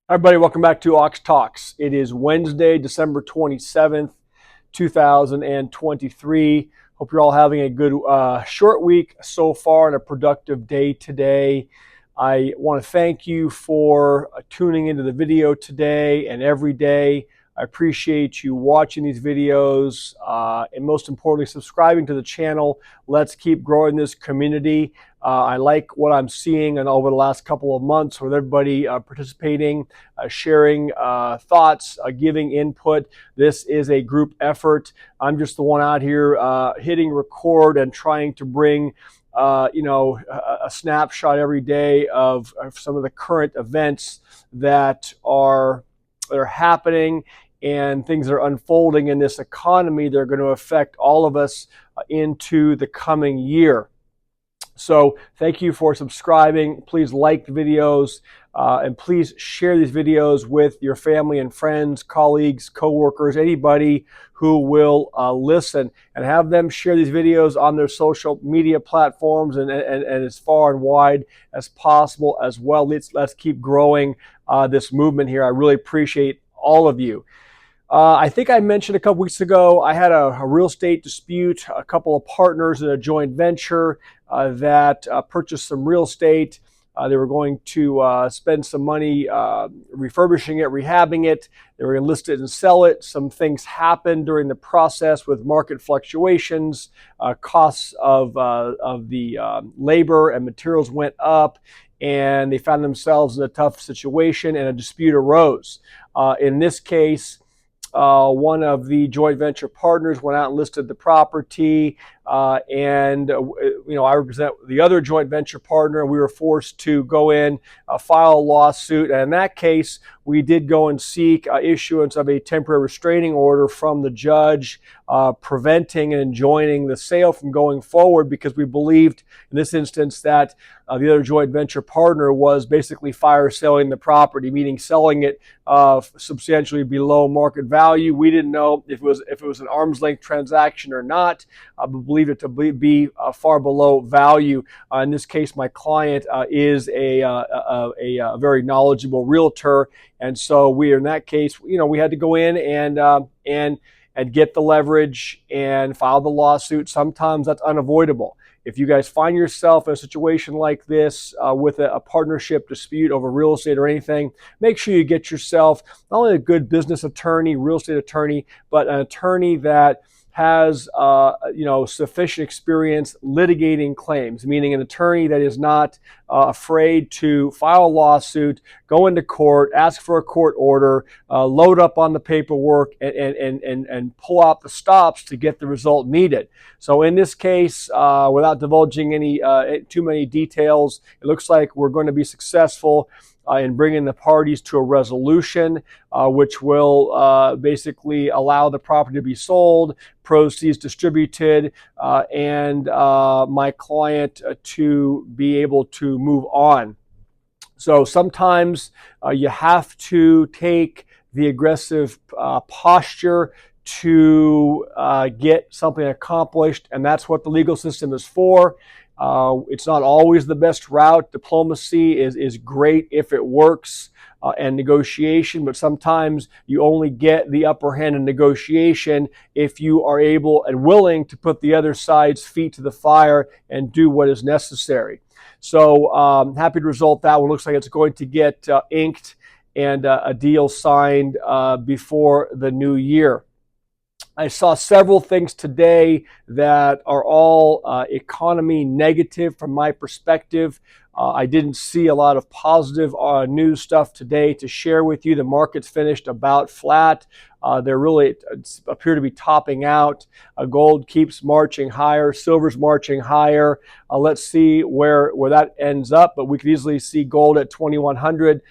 Hi, everybody. Welcome back to Ox Talks. It is Wednesday, December 27th, 2023. Hope you're all having a good short week so far and a productive day today. I want to thank you for tuning into the video today and every day. I appreciate you watching these videos and most importantly, subscribing to the channel. Let's keep growing this community. I like what I'm seeing and over the last couple of months with everybody participating, sharing thoughts, giving input. This is a group effort. I'm just the one out here hitting record and trying to bring a snapshot every day of some of the current events that are happening and things that are unfolding in this economy. They're going to affect all of us into the coming year. So thank you for subscribing. Please like the videos and please share these videos with your family and friends, colleagues, coworkers, anybody who will listen, and have them share these videos on their social media platforms and as far and wide as possible as well. Let's keep growing this movement here. I really appreciate all of you. I think I mentioned a couple weeks ago, I had a real estate dispute, a couple of partners in a joint venture that purchased some real estate. They were going to spend some money refurbishing it, rehabbing it. They were going to list it and sell it. Some things happened during the process with market fluctuations. Costs of the labor and materials went up, and they found themselves in a tough situation, and a dispute arose. In this case, one of the joint venture partners went out and listed the property, and I represent the other joint venture partner. We were forced to go in, file a lawsuit, and in that case, we did go and seek issuance of a temporary restraining order from the judge, preventing and enjoining the sale from going forward, because we believed in this instance that the other joint venture partner was basically fire selling the property, meaning selling it substantially below market value. We didn't know if it was an arm's length transaction or not, but believed it to be far below value. In this case, my client is a very knowledgeable realtor, and so we, in that case, we had to go in and get the leverage and file the lawsuit. Sometimes that's unavoidable. If you guys find yourself in a situation like this with a partnership dispute over real estate or anything, make sure you get yourself not only a good business attorney, real estate attorney, but an attorney that has sufficient experience litigating claims, meaning an attorney that is not afraid to file a lawsuit, go into court, ask for a court order, load up on the paperwork, and pull out the stops to get the result needed. So in this case, without divulging any too many details, it looks like we're going to be successful in bringing the parties to a resolution, which will basically allow the property to be sold, proceeds distributed, and my client to be able to move on. So sometimes you have to take the aggressive posture to get something accomplished, and that's what the legal system is for. It's not always the best route. Diplomacy is great if it works, and negotiation, but sometimes you only get the upper hand in negotiation if you are able and willing to put the other side's feet to the fire and do what is necessary. So happy to result that one. Looks like it's going to get inked and a deal signed before the new year. I saw several things today that are all economy negative from my perspective. I didn't see a lot of positive news stuff today to share with you. The market's finished about flat. They're really appear to be topping out. Gold keeps marching higher. Silver's marching higher. Let's see where that ends up, but we could easily see gold at 2,100.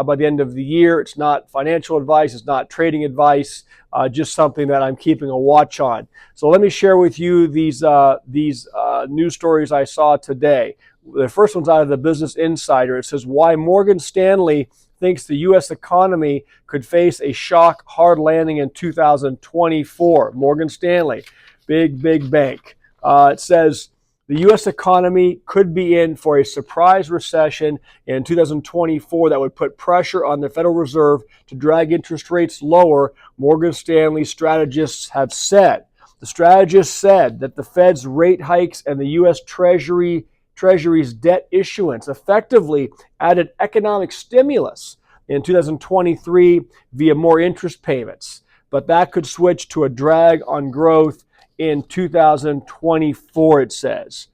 By the end of the year. It's not financial advice, it's not trading advice, just something that I'm keeping a watch on. So let me share with you these news stories I saw today. The first one's out of the Business Insider. It says, why Morgan Stanley thinks the U.S. economy could face a shock hard landing in 2024. Morgan Stanley, big bank. It says, the U.S. economy could be in for a surprise recession in 2024 that would put pressure on the Federal Reserve to drag interest rates lower, Morgan Stanley strategists have said. The strategists said that the Fed's rate hikes and the U.S. Treasury's debt issuance effectively added economic stimulus in 2023 via more interest payments, but that could switch to a drag on growth in 2024, it says.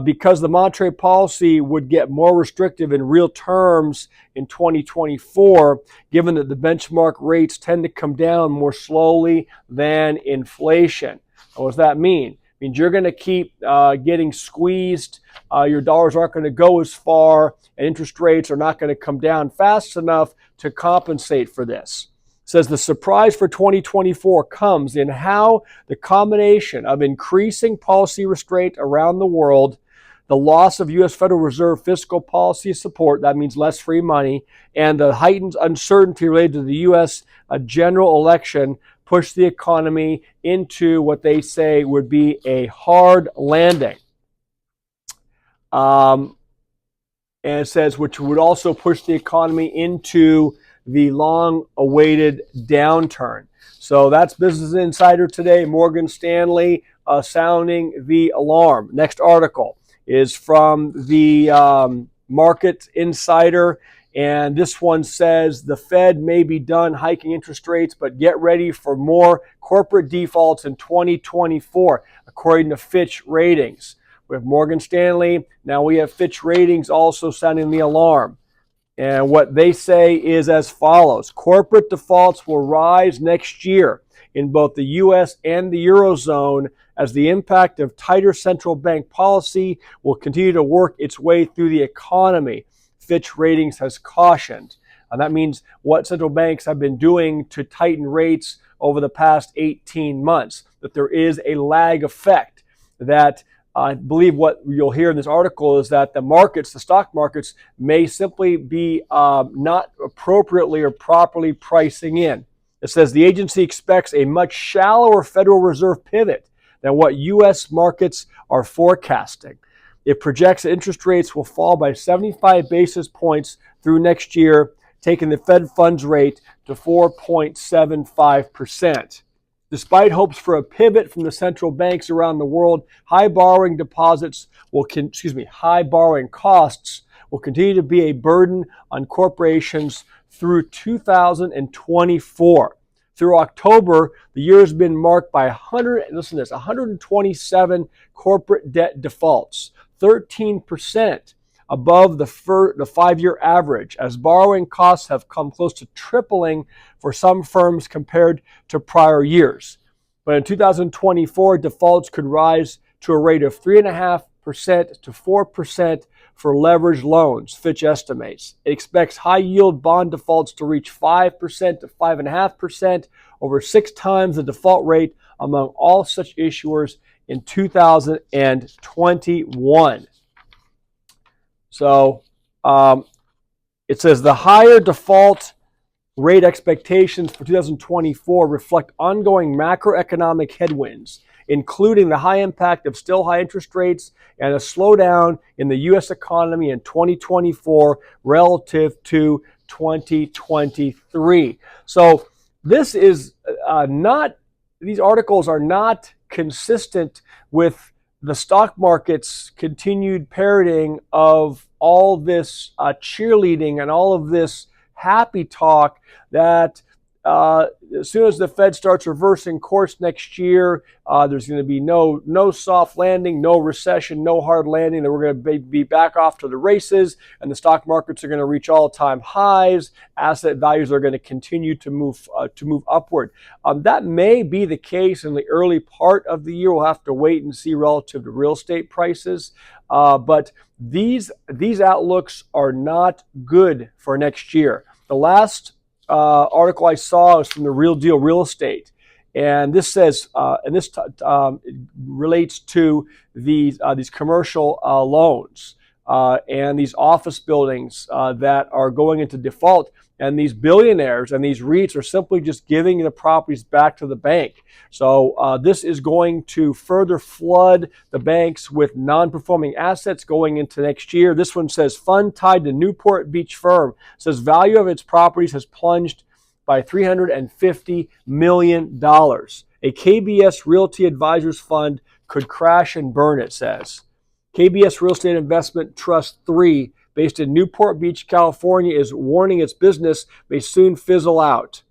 Because the monetary policy would get more restrictive in real terms in 2024, given that the benchmark rates tend to come down more slowly than inflation. What does that mean? It means you're going to keep getting squeezed. Your dollars aren't going to go as far, and interest rates are not going to come down fast enough to compensate for this. It says the surprise for 2024 comes in how the combination of increasing policy restraint around the world, the loss of U.S. Federal Reserve fiscal policy support, that means less free money, and the heightened uncertainty related to the U.S. General election push the economy into what they say would be a hard landing. And it says, which would also push the economy into the long-awaited downturn. So that's Business Insider today. Morgan Stanley sounding the alarm. Next article is from the Market Insider, and this one says the Fed may be done hiking interest rates, but get ready for more corporate defaults in 2024, according to Fitch Ratings. We have Morgan Stanley. Now we have Fitch Ratings also sounding the alarm. And what they say is as follows. Corporate defaults will rise next year in both the U.S. and the Eurozone as the impact of tighter central bank policy will continue to work its way through the economy, Fitch Ratings has cautioned. And that means what central banks have been doing to tighten rates over the past 18 months, that there is a lag effect, that I believe what you'll hear in this article is that the markets, the stock markets, may simply be not appropriately or properly pricing in. It says the agency expects a much shallower Federal Reserve pivot than what U.S. markets are forecasting. It projects that interest rates will fall by 75 basis points through next year, taking the Fed funds rate to 4.75%. Despite hopes for a pivot from the central banks around the world, high borrowing costs will continue to be a burden on corporations through 2024. Through October, the year has been marked by 127 corporate debt defaults, 13% above the 5-year average, as borrowing costs have come close to tripling for some firms compared to prior years. But in 2024, defaults could rise to a rate of 3.5% to 4% for leveraged loans, Fitch estimates. It expects high-yield bond defaults to reach 5% to 5.5%, over 6 times the default rate among all such issuers in 2021. So it says the higher default rate expectations for 2024 reflect ongoing macroeconomic headwinds, including the high impact of still high interest rates and a slowdown in the U.S. economy in 2024 relative to 2023. So this is these articles are not consistent with the stock market's continued parroting of all this cheerleading and all of this happy talk that as soon as the Fed starts reversing course next year, there's going to be no soft landing, no recession, no hard landing, that we're going to be back off to the races, and the stock markets are going to reach all-time highs. Asset values are going to continue to move upward. That may be the case in the early part of the year. We'll have to wait and see relative to real estate prices. But these outlooks are not good for next year. The last article I saw was from the Real Deal Real Estate, and this says, relates to these commercial loans. and these office buildings that are going into default. And these billionaires and these REITs are simply just giving the properties back to the bank. So this is going to further flood the banks with non-performing assets going into next year. This one says fund tied to Newport Beach firm says value of its properties has plunged by $350 million. A KBS Realty Advisors fund could crash and burn, it says. KBS Real Estate Investment Trust 3, based in Newport Beach, California, is warning its business may soon fizzle out,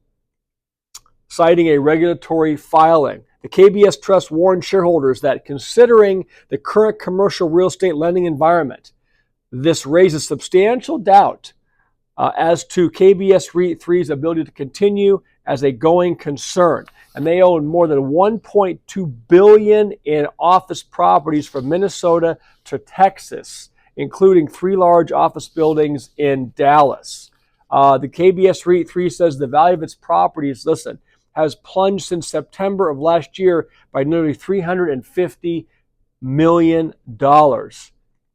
citing a regulatory filing. The KBS Trust warned shareholders that considering the current commercial real estate lending environment, this raises substantial doubt as to KBS REIT 3's ability to continue as a going concern. And they own more than $1.2 billion in office properties from Minnesota to Texas, including 3 large office buildings in Dallas. The KBS REIT 3 says the value of its properties, listen, has plunged since September of last year by nearly $350 million.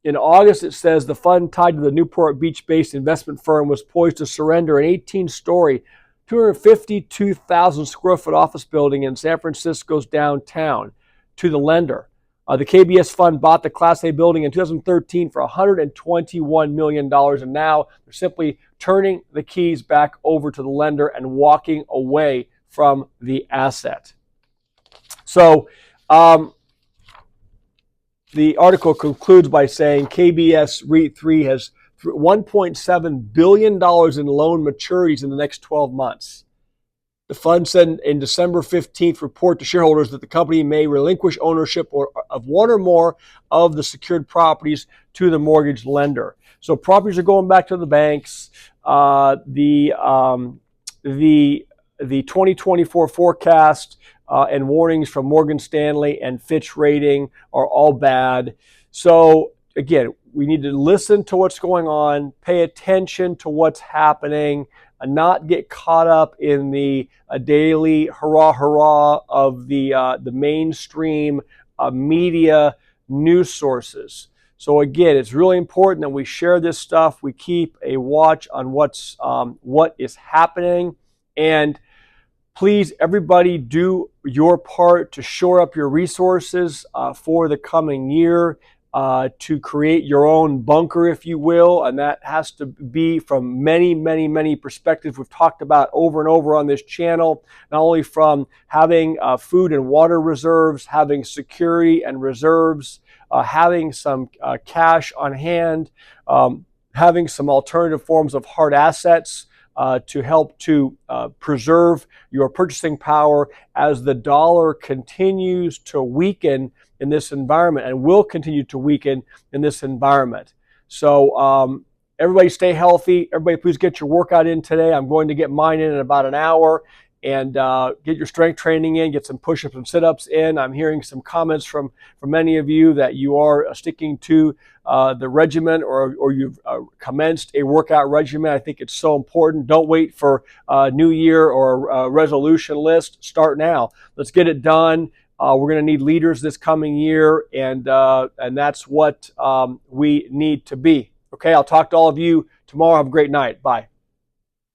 In August, it says the fund tied to the Newport Beach-based investment firm was poised to surrender an 18-story, 252,000 square foot office building in San Francisco's downtown to the lender. The KBS fund bought the Class A building in 2013 for $121 million, and now they're simply turning the keys back over to the lender and walking away from the asset. So the article concludes by saying KBS REIT 3 has $1.7 billion in loan maturities in the next 12 months. The fund said in December 15th report to shareholders that the company may relinquish ownership of one or more of the secured properties to the mortgage lender. So properties are going back to the banks. The 2024 forecast and warnings from Morgan Stanley and Fitch Rating are all bad. So again, we need to listen to what's going on, pay attention to what's happening, and not get caught up in the daily hurrah of the mainstream media news sources. So again, it's really important that we share this stuff. We keep a watch on what is happening, and please, everybody, do your part to shore up your resources for the coming year. To create your own bunker, if you will, and that has to be from many perspectives we've talked about over and over on this channel, not only from having food and water reserves, having security and reserves, having some cash on hand, having some alternative forms of hard assets to help to preserve your purchasing power as the dollar continues to weaken in this environment and will continue to weaken in this environment. So everybody stay healthy. Everybody please get your workout in today. I'm going to get mine in about an hour, and get your strength training in, get some push-ups and sit-ups in. I'm hearing some comments from many of you that you are sticking to the regimen or you've commenced a workout regimen. I think it's so important. Don't wait for a new year or a resolution list. Start now. Let's get it done. We're going to need leaders this coming year, and that's what we need to be. Okay, I'll talk to all of you tomorrow. Have a great night. Bye.